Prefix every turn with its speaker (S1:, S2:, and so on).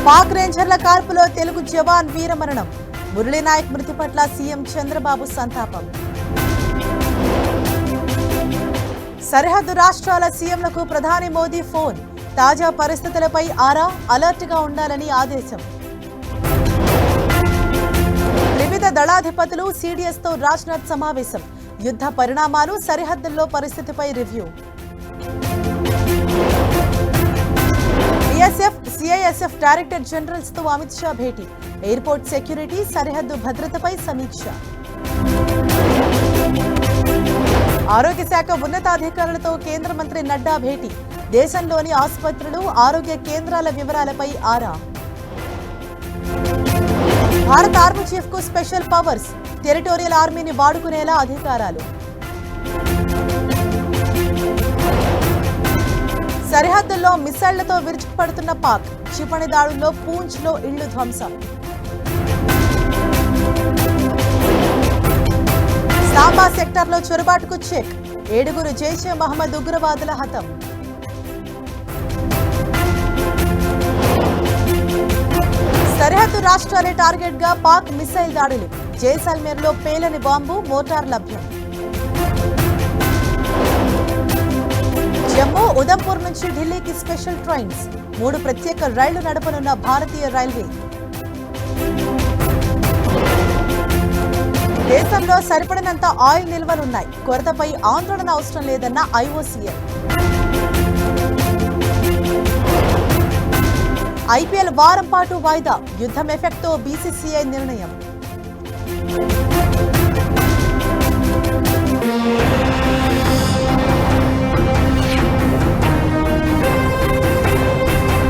S1: పాక్ రేంజర్ల కాల్పులో తెలుగు జవాన్ వీరమరణం. మురళీనాయక్ మృతి పట్ల సీఎం చంద్రబాబు సంతాపం. సరిహద్దు రాష్ట్రాల సీఎంలకు ప్రధాని మోదీ ఫోన్. తాజా పరిస్థితులపై ఆరా, అలర్ట్గా ఉండాలని ఆదేశం. వివిధ దళాధిపతులు సీడీఎస్తో రాజ్నాథ్ సమావేశం. యుద్ధ పరిణామాలు, సరిహద్దుల్లో పరిస్థితిపై review. BSF, CISF director generals తో అమిత్ షా భేటీ. ఎయిర్పోర్ట్ సెక్యూరిటీ, సరిహద్దు భద్రతపై సమీక్ష. ఆరోగ్య శాఖ ఉన్నతాధికారులతో కేంద్ర మంత్రి నడ్డా భేటీ. దేశంలోని ఆసుపత్రులు, ఆరోగ్య కేంద్రాల వివరాలపై ఆరా. భారత ఆర్మీ చీఫ్ కు స్పెషల్ పవర్స్. టెరిటోరియల్ ఆర్మీని వాడుకునేలా అధికారాలు. సరిహద్దుల్లో మిసైళ్లతో విరుచుకుపడుతున్న పాక్. క్షిపణి దాడుల్లో పూంచ్ లో ఇళ్లు ధ్వంసం. సాంబా సెక్టార్లో చొరబాటుకు చెక్. 7 జైషే మహమ్మద్ ఉగ్రవాదుల హతం. సరిహద్దు రాష్ట్రాలే టార్గెట్ గా పాక్ మిసైల్ దాడులు. జైసల్మేర్లో పేలని బాంబు, మోటార్ లభ్యం. జమ్మూ, ఉదంపూర్ నుంచి ఢిల్లీకి స్పెషల్ ట్రైన్స్. 3 ప్రత్యేక రైళ్లు నడపనున్న భారతీయ రైల్వే. దేశంలో సరిపడినంత ఆయిల్ నిల్వలున్నాయి. కొరతపై ఆందోళన అవసరం లేదన్న ఐఓసీఎల్. ఐపీఎల్ వారం పాటు వాయిదా. యుద్ధం ఎఫెక్ట్తో బీసీసీఐ నిర్ణయం.